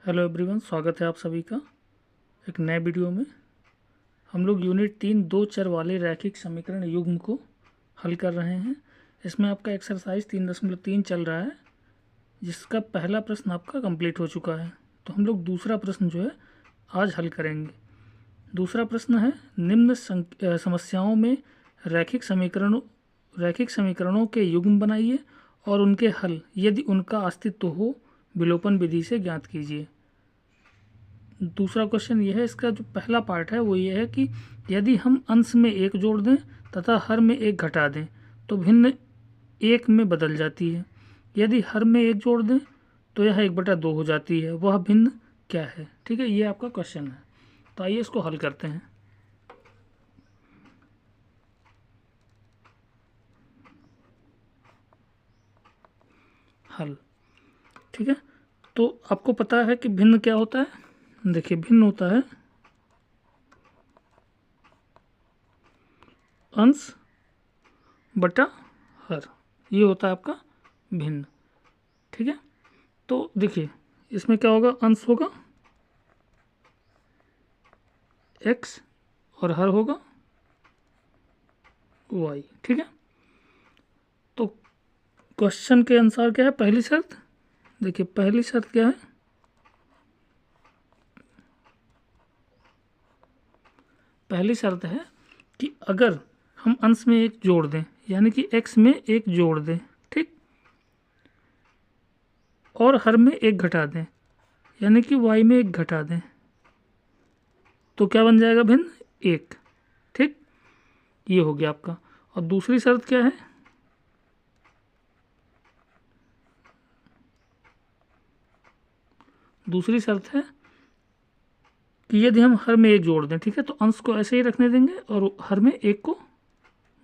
Hello everyone, स्वागत है आप सभी का एक नए वीडियो में। हम लोग यूनिट 3 दो चर वाले रैखिक समीकरण युग्म को हल कर रहे हैं। इसमें आपका एक्सरसाइज 3.3 चल रहा है, जिसका पहला प्रश्न आपका कंप्लीट हो चुका है। तो हम लोग दूसरा प्रश्न जो है आज हल करेंगे। दूसरा प्रश्न है, निम्न समस्याओं में रैखिक समीकरणों के युग्म बनाइए और उनके हल यदि उनका अस्तित्व हो विलोपन विधि से ज्ञात कीजिए। दूसरा क्वेश्चन यह है, इसका जो पहला पार्ट है वो ये है कि यदि हम अंश में एक जोड़ दें तथा हर में एक घटा दें तो भिन्न एक में बदल जाती है। यदि हर में एक जोड़ दें तो यह 1/2 हो जाती है, वह भिन्न क्या है। ठीक है, ये आपका क्वेश्चन है। तो आइए इसको हल करते हैं। हल, ठीक है। तो आपको पता है कि भिन्न क्या होता है। देखिए, भिन्न होता है अंश बटा हर, ये होता है आपका भिन्न। ठीक है, तो देखिए इसमें क्या होगा, अंश होगा x और हर होगा y। ठीक है, तो क्वेश्चन के अनुसार क्या है, पहली शर्त। देखिए पहली शर्त क्या है, पहली शर्त है कि अगर हम अंश में एक जोड़ दें, यानी कि x में एक जोड़ दें, ठीक, और हर में एक घटा दें, यानी कि y में एक घटा दें, तो क्या बन जाएगा, भिन्न एक। ठीक, ये हो गया आपका। और दूसरी शर्त क्या है, दूसरी शर्त है कि यदि हम हर में एक जोड़ दें, ठीक है, तो अंश को ऐसे ही रखने देंगे और हर में एक को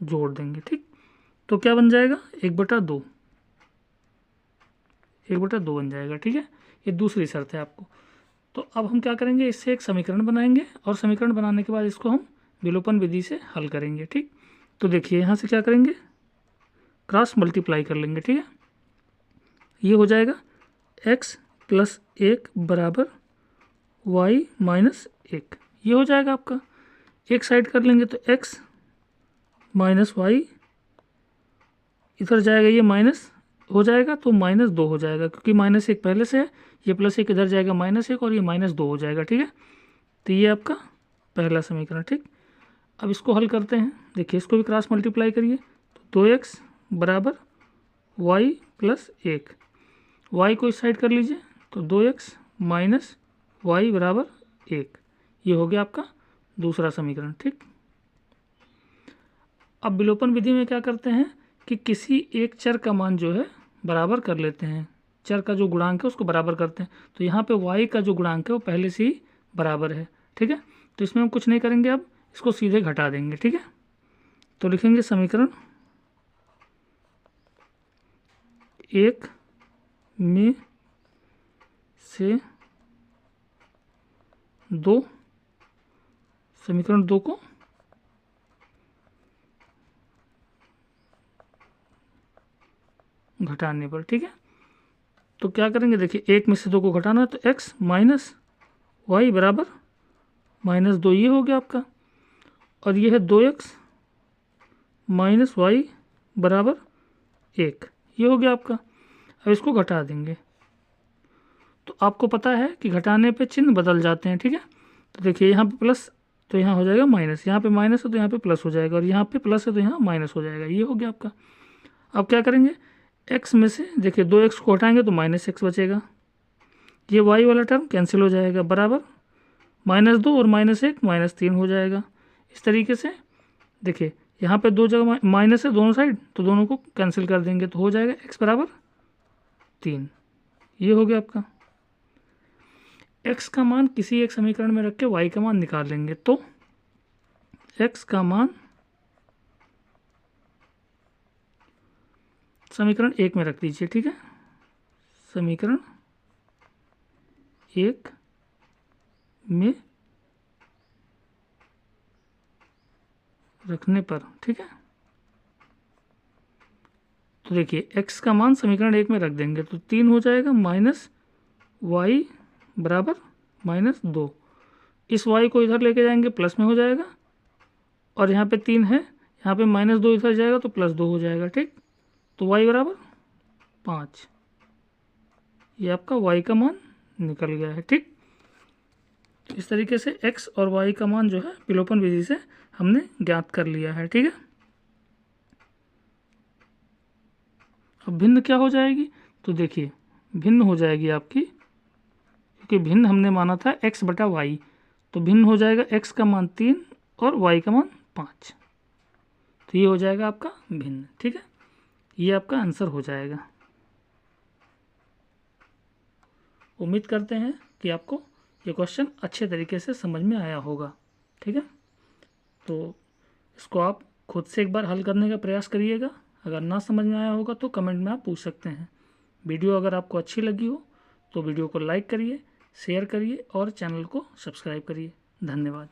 जोड़ देंगे। ठीक, तो क्या बन जाएगा, 1/2, 1/2 बन जाएगा। ठीक है, ये दूसरी शर्त है आपको। तो अब हम क्या करेंगे, इससे एक समीकरण बनाएंगे और समीकरण बनाने के बाद इसको हम विलोपन विधि से हल करेंगे। ठीक, तो देखिए यहाँ से क्या करेंगे, क्रॉस मल्टीप्लाई कर लेंगे। ठीक है, ये हो जाएगा x + 1 बराबर y - 1, ये हो जाएगा आपका। एक साइड कर लेंगे तो x - y, इधर जाएगा ये माइनस हो जाएगा तो -2 हो जाएगा, क्योंकि -1 पहले से है, ये +1 इधर जाएगा -1 और ये -2 हो जाएगा। ठीक है, तो ये आपका पहला समीकरण। ठीक, अब इसको हल करते हैं। देखिए इसको भी क्रॉस मल्टीप्लाई करिए, तो 2x बराबर y + 1, y को इस साइड कर लीजिए तो 2x - y बराबर 1, ये हो गया आपका दूसरा समीकरण। ठीक, अब विलोपन विधि में क्या करते हैं कि किसी एक चर का मान जो है बराबर कर लेते हैं, चर का जो गुणांक है उसको बराबर करते हैं। तो यहाँ पे y का जो गुणांक है वो पहले से ही बराबर है। ठीक है, तो इसमें हम कुछ नहीं करेंगे, अब इसको सीधे घटा देंगे। ठीक है, तो लिखेंगे समीकरण 1 में से 2, समीकरण 2 को घटाने पर। ठीक है, तो क्या करेंगे, देखिए 1 में से 2 को घटाना है तो x - y बराबर -2, ये हो गया आपका। और ये है 2x - y बराबर 1, ये हो गया आपका। अब इसको घटा देंगे, तो आपको पता है कि घटाने पे चिन्ह बदल जाते हैं। ठीक है, तो देखिए यहाँ पे प्लस तो यहाँ हो जाएगा माइनस, यहाँ पे माइनस है तो यहाँ पे प्लस हो जाएगा, और यहाँ पे प्लस है तो यहाँ माइनस हो जाएगा, ये हो गया आपका। अब क्या करेंगे, x में से देखिए 2x को हटाएंगे तो -x बचेगा, ये y वाला टर्म कैंसिल हो जाएगा, बराबर -2 और -1 -3 हो जाएगा। इस तरीके से देखिए यहाँ पे 2 जगह माइनस है दोनों साइड, तो दोनों को कैंसिल कर देंगे तो हो जाएगा x बराबर 3, ये हो गया आपका। x का मान किसी एक समीकरण में रख के y का मान निकाल लेंगे, तो x का मान समीकरण 1 में रख दीजिए। ठीक है, समीकरण 1 में रखने पर, ठीक है, तो देखिए x का मान समीकरण 1 में रख देंगे तो 3 हो जाएगा, -y बराबर -2। इस y को इधर लेके जाएंगे प्लस में हो जाएगा, और यहाँ पे 3 है, यहाँ पे -2 इधर जाएगा तो +2 हो जाएगा। ठीक, तो y बराबर 5। ये आपका y का मान निकल गया है। ठीक, तो इस तरीके से x और y का मान जो है विलोपन विधि से हमने ज्ञात कर लिया है। ठीक है, अब भिन्न क्या हो जाएगी, तो देखिए भिन्न हो जाएगी आपकी, क्योंकि भिन्न हमने माना था x बटा वाई, तो भिन्न हो जाएगा x का मान 3 और y का मान 5। तो ये हो जाएगा आपका भिन्न। ठीक है, ये आपका आंसर हो जाएगा। उम्मीद करते हैं कि आपको ये क्वेश्चन अच्छे तरीके से समझ में आया होगा। ठीक है, तो इसको आप खुद से एक बार हल करने का प्रयास करिएगा। अगर ना समझ में आया होगा तो कमेंट में आप पूछ सकते हैं। वीडियो अगर आपको अच्छी लगी हो तो वीडियो को लाइक करिए, शेयर करिए और चैनल को सब्सक्राइब करिए। धन्यवाद।